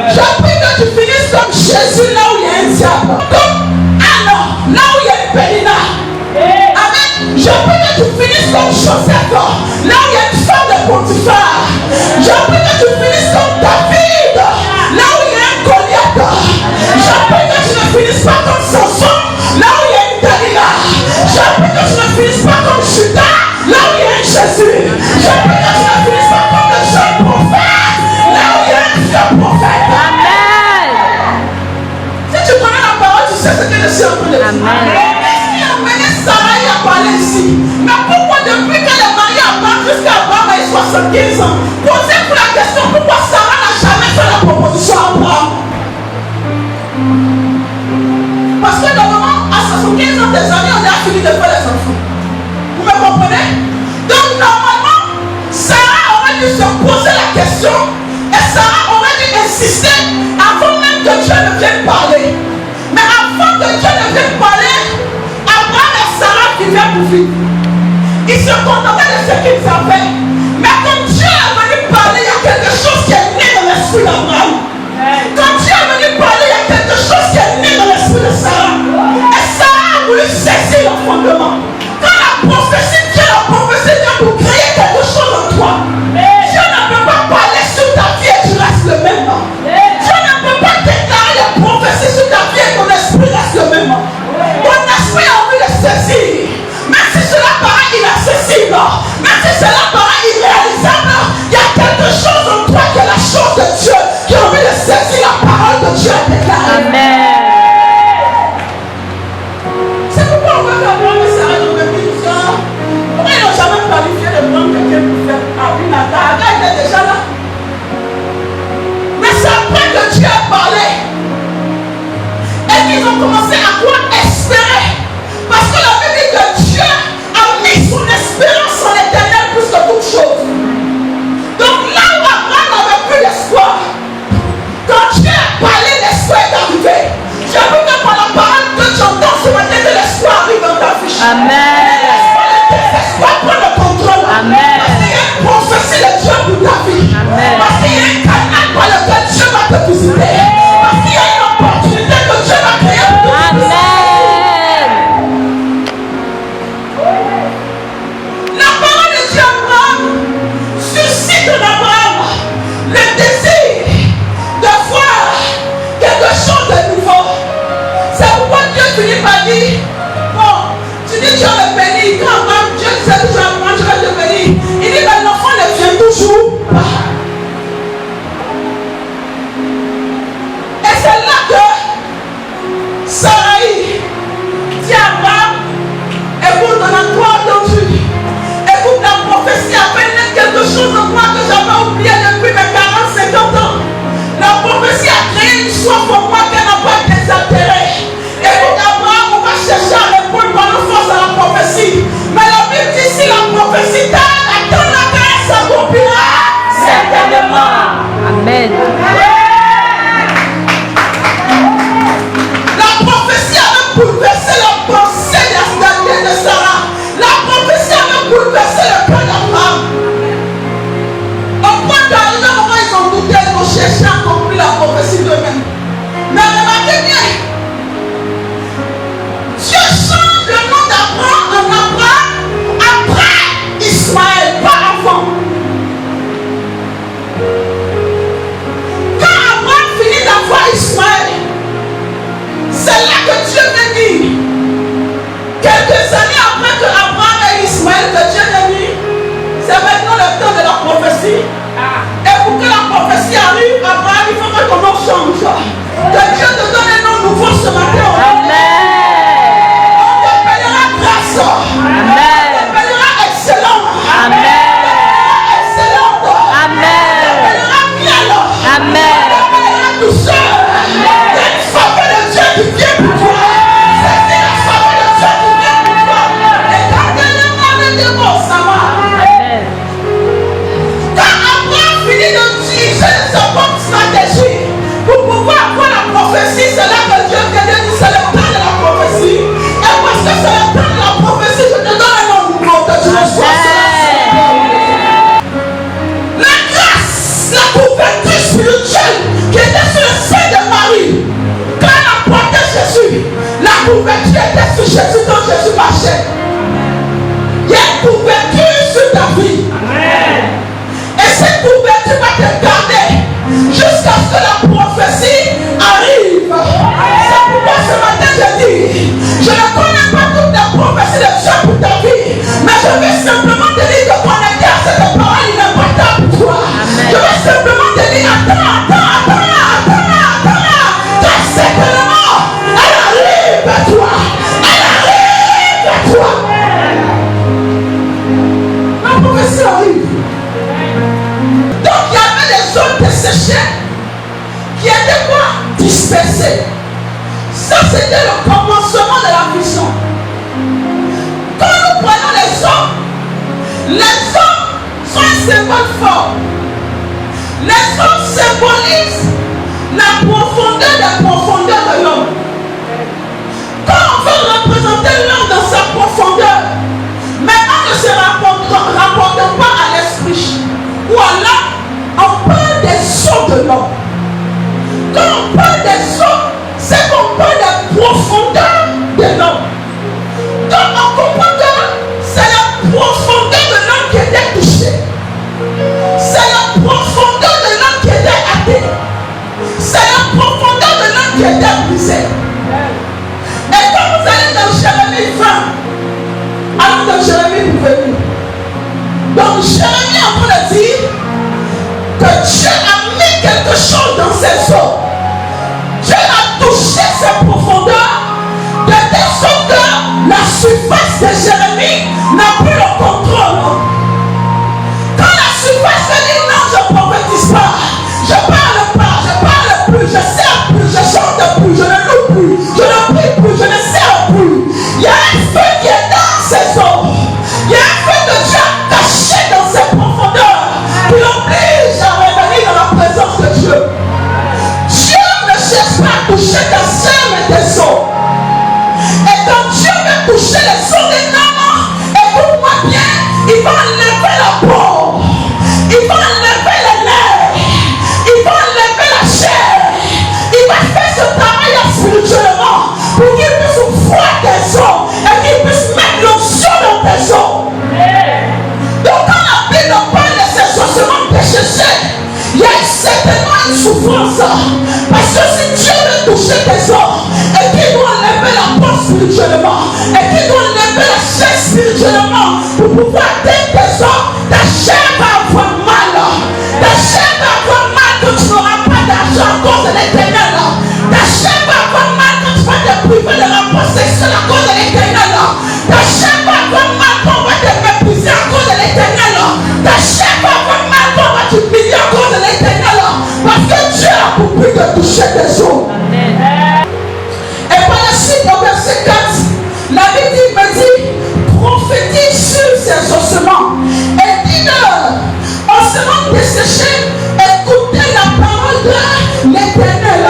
Je prie que tu finisses comme Jésus là où il y a un diable. Comme Anna, là où il y a une Pélina. Amen. Je prie que tu finisses comme Joseph, là où il y a une femme de Potiphar. Je prie que tu finisses comme David, là où il y a un Goliath. Je prie que tu ne finisses pas comme Samson, là où il y a une Dalila. Je prie que tu ne finisses pas comme Judas, là où il y a un Jésus. Je prie que tu ne finisses pas comme le jeune prophète, là où il y a un vieux prophète. Amen. Si tu connais la parole, tu sais ce que je suis en train de dire. Amen. Sarah a parlé ici. Mais pourquoi depuis qu'elle est mariée à Abraham jusqu'à Abraham a 75 ans, posez-vous la question pourquoi Sarah n'a jamais fait la proposition à Abraham? Parce que normalement, à 75 ans des années, on a fini de faire les enfants. Vous me comprenez? Donc normalement, Sarah aurait dû se poser la question et Sarah aurait dû insister avant même que Dieu ne vienne parler. Mais avant que Dieu ne vienne parler, Sarah qui vient pour vivre. Ils se contentaient de ce qu'ils avaient. Mais quand Dieu est venu parler, il y a quelque chose qui est né dans l'esprit d'Abraham. Quand Dieu est venu parler, il y a quelque chose qui est né dans l'esprit de Sarah. Et Sarah a voulu saisir le fondement. Quand la prophétie, Dieu a prophétisé pour créer quelque chose en toi. Dieu ne peut pas parler sur ta vie et tu restes le même. Dieu ne peut pas déclarer les prophéties sur ta vie et ton esprit reste le même. Ton esprit a envie de saisir. Même si cela paraît inaccessible, même si cela paraît irréalisable, il y a quelque chose en toi qui est la chose de Dieu, qui a envie de saisir la parole que Dieu a déclarée. Amen. C'est pourquoi on veut qu'Abraham et Sarah dans le même temps. Pourquoi ils n'ont jamais planifié de prendre quelqu'un pour faire Abinata? Agar était déjà là. Mais c'est après que Dieu a parlé. Et qu'ils ont commencé à quoi? Espérer. Parce que la Bible dit que Dieu a mis son espérance en l'éternel plus que toute chose. Donc là où Abraham n'avait plus d'espoir, quand Dieu a parlé, l'espoir est arrivé. Je veux que par la parole que tu entends ce matin, que l'espoir arrive dans ta fiche. Amen. L'espoir prend le contrôle. Amen. Parce qu'il y a une prophétie de Dieu pour ta vie. Amen. Parce qu'il y a un canal par lequel Dieu va te visiter. Parce qu'il y a une opportunité que Dieu va créer pour te visiter. La parole de Dieu Abraham suscite en Abraham le désir de voir quelque chose de nouveau. C'est pourquoi Dieu finit par dire, bon, tu dis Dieu le bénit. Quand Abraham, Dieu disait toujours à Abraham, je vais te bénir. Il dit, mais l'enfant ne vient toujours pas. Et c'est là que Sarai dit à Abraham, écoute, on a toi aujourd'hui. Écoute, la prophétie a fait naître quelque chose en moi que j'avais oublié depuis mes 40-50 ans. La prophétie a créé une soif en moi qu'elle n'a pas désaltérée. Écoute, Abraham, on va chercher à répondre par nos forces à la prophétie. Mais la Bible dit, si la prophétie tarde, attends la grâce s'accomplira certainement. Amen. La prophétie avait bouleversé la pensée de Sarah. La prophétie avait bouleversé le cœur d'Abraham. Au point d'arriver au moment où ils ont douté, ils ont cherché à accomplir la prophétie d'eux-mêmes. Mais remarquez bien, Dieu change le nom d'Abraham en Abraham après Ismaël, pas avant. Quand Abraham finit d'avoir Ismaël, c'est là que Dieu me dit, quelques années après que Abraham ait Ismaël, que Dieu me dit, c'est maintenant le temps de la prophétie. Et pour que la prophétie arrive, Abraham, il faut que ton nom change. Que Dieu te donne un nom nouveau ce matin. Amen. On t'appellera grâce. Amen. On t'appellera excellent. Amen. Excellente. Amen. On t'appellera miel. Amen. On t'appellera douceur. Il y a une faveur de Dieu qui vient pour toi. C'est la faveur de Dieu qui vient pour toi. Et quand elle est malade de bon, ça va. Amen. Quand Abraham finit de utiliser sa propre stratégie pour pouvoir avoir la prophétie, c'est là que Dieu te dit, c'est le temps de la prophétie. Et parce que c'est le temps de la prophétie, je te donne un nom nouveau que tu reçois. La grâce, la couverture spirituelle qui était dispersés. Ça, c'était le commencement de la vision. Quand nous prenons les hommes sont un symbole fort. Les hommes symbolisent la profondeur des profondeurs de l'homme. Quand on veut représenter l'homme dans sa profondeur, mais on ne se rapporte pas à l'esprit. Ou alors, on parle des eaux de l'homme. Quand on parle des eaux, c'est qu'on parle des profondeurs de l'homme. Donc on comprend que c'est la profondeur de l'homme qui était touchée. C'est la profondeur de l'homme qui était athée. C'est la profondeur de l'homme qui était brisée. Et quand vous allez dans Jérémie 20, allons dans Jérémie pour venir. Donc Jérémie est en train de dire que Dieu a mis quelque chose dans ses eaux. Dieu a touché ses profondeurs de telle sorte que la surface de Jérémie n'a plus le contrôle. Quand la surface se dit non, je ne prophétise pas, je parle plus, je sers plus, je chante plus, je ne loue plus, je ne prie plus, je ne sers plus. Il y a un feu qui est dans ses eaux. Il y a un feu que Dieu a caché dans ses profondeurs qui l'oblige à revenir dans la présence de Dieu. Dieu ne cherche pas à toucher ta chair mais tes os. Et quand Dieu veut toucher les os des hommes, écoute-moi bien, il va enlever la peau, il va enlever les nerfs, il va enlever la chair, il va faire ce travail spirituellement pour qu'il puisse voir tes os et qu'il puisse mettre l'onction dans tes os. Donc quand la Bible parle de ces ossements péchés, il y a certainement une souffrance. Parce que si Dieu veut toucher tes os et qu'il doit enlever la peau spirituellement et qu'il doit enlever la chair spirituellement pour pouvoir atteindre tes os, ta chair va avoir mal. Ta chair va avoir mal quand tu n'auras pas d'argent à cause de l'éternel. Ta chair va avoir mal quand tu vas te priver de rapport sexuel à cause de l'éternel. Ta chair va avoir mal quand on va te mépriser à cause de l'éternel. Ta chair va avoir mal quand on va t'humilier à cause de l'éternel. Parce que Dieu a pour but de toucher tes os. Et par la suite, au verset 4, la Bible me dit, prophétise sur ces ossements et dis-leur, ossements desséchés, écoutez la parole de l'éternel.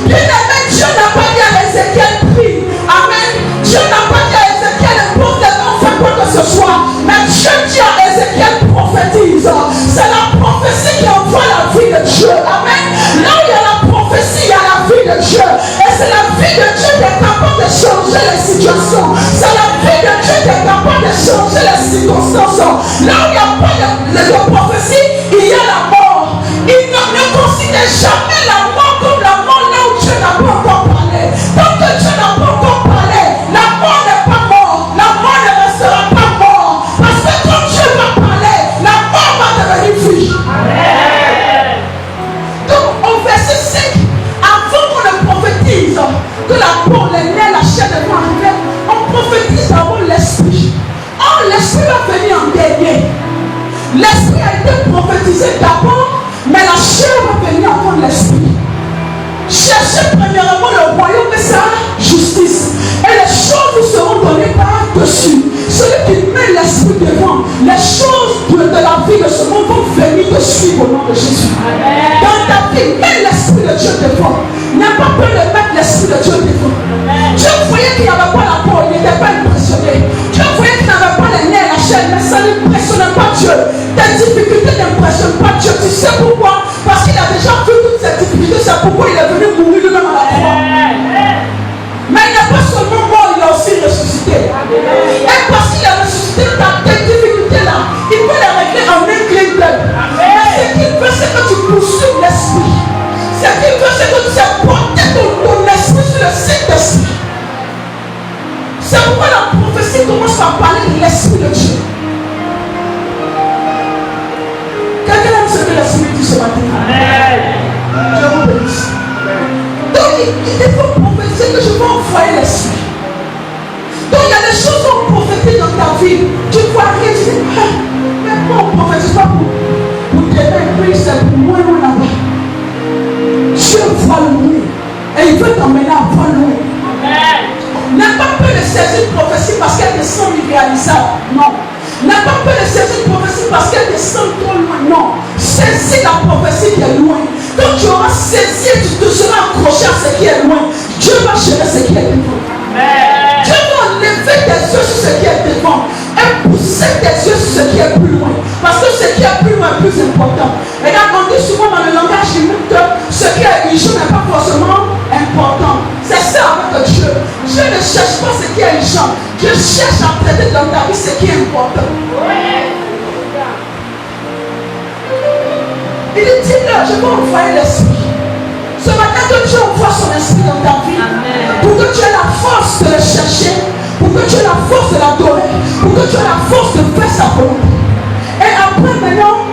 Bien-aimé, Dieu n'a pas dit à Ézéchiel, prie. Amen. Dieu n'a pas dit à Ézéchiel, pose des mains, fais quoi que ce soit. Mais Dieu dit à Ézéchiel, prophétise. C'est la prophétie qui envoie la vie de Dieu. Amen. Là où il y a la prophétie, il y a la vie de Dieu. Et c'est la vie de Dieu qui est capable de changer les situations. C'est la vie de Dieu qui est capable de changer les circonstances. Là où il n'y a pas de prophétie, il y a la mort. Il ne considère jamais la mort comme la mort là où Dieu n'a pas encore parlé. Tant que Dieu n'a pas encore parlé, la mort n'est pas morte. La mort ne restera pas morte. Parce que quand Dieu va parler, la mort va devenir vie. Amen. Donc au verset 5, avant qu'on ne prophétise que la peau, les nerfs, la chair ne vont arriver, on prophétise d'abord l'esprit. Or l'esprit va venir en dernier. L'esprit a été prophétisé d'abord, mais la chair va venir avant l'esprit. Cherchez premièrement le royaume et sa justice, et les choses vous seront données par-dessus. Celui qui met l'esprit devant, les choses de la vie de ce monde vont venir te suivre au nom de Jésus. Amen. Dans ta vie, mets l'esprit de Dieu devant. N'aie pas peur de mettre l'esprit de Dieu devant. Amen. Dieu voyait qu'il n'y avait pas la peau, il n'était pas impressionné. Dieu voyait qu'il n'avait pas les nerfs, la chair, mais ça n'impressionnait pas Dieu. Tes difficultés n'impressionnent pas Dieu. Tu sais pourquoi? Parce qu'il a déjà vu toutes ces difficultés. C'est pourquoi il est venu mourir lui-même à la croix. Mais il n'est pas seulement mort, il a aussi ressuscité. Et parce qu'il a ressuscité, tes difficultés-là, il peut les régler en un clin d'œil. Mais ce qu'il veut, c'est que tu poursuives l'esprit. Ce qu'il veut, c'est que tu sais porter ton esprit sur le Saint-Esprit. C'est pourquoi la prophétie commence par parler de l'esprit de Dieu. Quelqu'un aime ce que l'esprit dit ce matin. Dieu vous bénisse. Donc il faut prophétiser que je vais envoyer l'esprit. Donc il y a des choses qu'on prophétise dans ta vie. Tu vois rien, tu dis, mais pourquoi on ne prophétise pas pour t'aider, puis c'est pour moi, non là-bas. Dieu voit le bruit. Et il veut t'emmener à voir loin. N'aie pas peur de saisir une prophétie parce qu'elle te semble irréalisable. Non. N'aie pas peur de saisir une prophétie parce qu'elle te semble trop loin. Non. Saisis la prophétie qui est loin. Quand tu auras saisi, tu te seras accroché à ce qui est loin. Dieu va gérer ce qui est devant. Dieu va enlever tes yeux sur ce qui est devant et pousser tes yeux sur ce qui est plus loin. Parce que ce qui est plus loin est plus important. Et là, on dit souvent dans le langage limite que ce qui est urgent n'est pas forcément important. C'est ça avec Dieu. Dieu ne cherche pas ce qui est urgent. Dieu cherche à traiter dans ta vie ce qui est important. Il dit, dis-le, je vais envoyer l'esprit. Ce matin, que Dieu envoie son esprit dans ta vie. Amen. Pour que tu aies la force de le chercher. Pour que tu aies la force de l'adorer. Pour que tu aies la force de faire sa volonté. Et après, maintenant,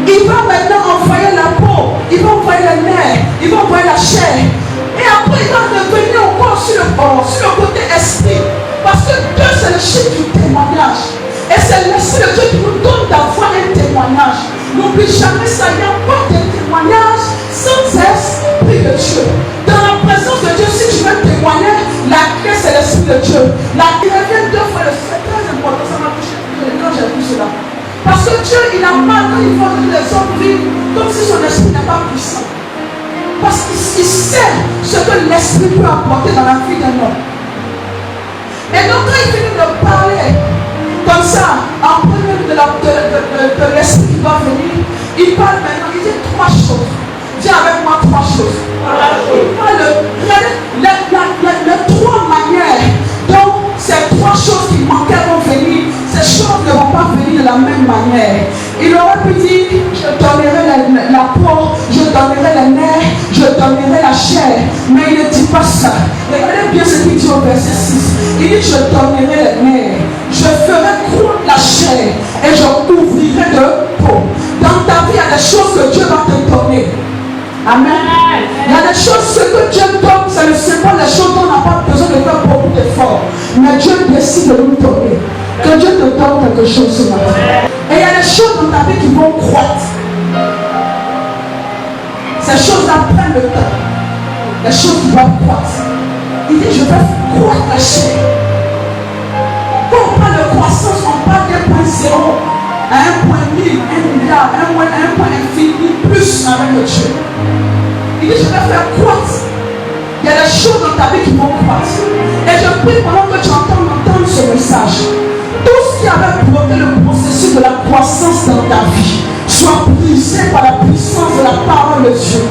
il va maintenant envoyer la peau. Il va envoyer les nerfs. Il va envoyer la chair. Et après, il va revenir encore sur le côté esprit. Parce que Dieu, c'est le chiffre du témoignage. Et c'est l'esprit de Dieu qui nous donne d'avoir un témoignage. N'oublie jamais ça, il n'y a pas de témoignage sans esprit de Dieu. Dans la présence de Dieu, si tu veux témoigner, la clé c'est l'esprit de Dieu. La clé revient 2 fois le fait. C'est très important, ça m'a touché quand j'ai vu cela. Parce que Dieu, il a mal quand il faut que les hommes vivent comme si son esprit n'est pas puissant. Parce qu'il sait ce que l'esprit peut apporter dans la vie d'un homme. Et donc quand il finit de parler comme ça, en premier de l'esprit qui va venir, il parle maintenant, il dit 3 choses. Dis avec moi 3 choses. Il parle les 3 manières dont ces 3 choses qui manquaient vont venir. Ces choses ne vont pas venir de la même manière. Il aurait pu dire, je donnerai la peau, je donnerai les nerfs, je donnerai la chair. Mais il ne dit pas ça. Regardez bien ce qu'il dit au verset 6. Il dit, je donnerai les nerfs, je ferai croître la chair et je couvrirai de peau. Dans ta vie, il y a des choses que Dieu va te donner. Amen. Il y a des choses, ce que Dieu donne, ça ne sont pas les choses dont on n'a pas besoin de faire beaucoup d'efforts. Mais Dieu décide de nous donner. Que Dieu te donne quelque chose ce matin. Et il y a des choses dans ta vie qui vont croître. Ces choses-là prennent le temps. Les choses qui vont croître. Il dit, je vais croître la chair. Quand on parle de croissance, on parle d'1.0 à 1.1000, 1 milliard, 1 point infini, plus avec le Dieu. Il dit, je vais faire croître. Il y a des choses dans ta vie qui vont croître. Et je prie pendant que tu entends ce message. Tout ce qui avait bloqué le processus de la croissance dans ta vie soit brisé par la puissance de la parole de Dieu.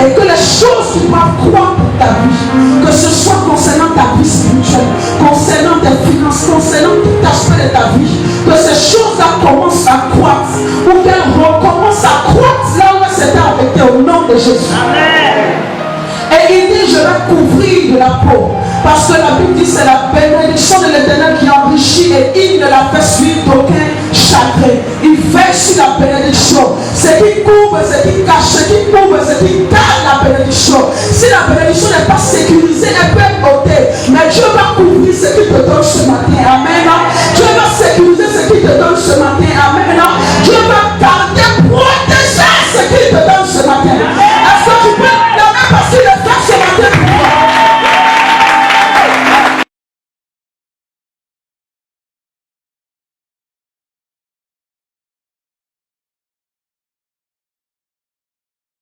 Et que les choses qui doivent croître dans ta vie, que ce soit concernant ta vie spirituelle, concernant tes finances, concernant tout aspect de ta vie, que ces choses-là commencent à croître ou qu'elles recommencent à croître là où elles s'étaient arrêtées au nom de Jésus. Amen. Et il dit, je vais couvrir de la peau. Parce que la Bible dit, c'est la bénédiction de l'Éternel qui enrichit et il ne la fait suivre d'aucun chagrin. Il veille sur la bénédiction. Ce qui couvre, ce qui cache, ce qui couvre, ce qui garde la bénédiction. Si la bénédiction n'est pas sécurisée, elle peut être ôtée. Mais Dieu va couvrir ce qu'il te donne ce matin.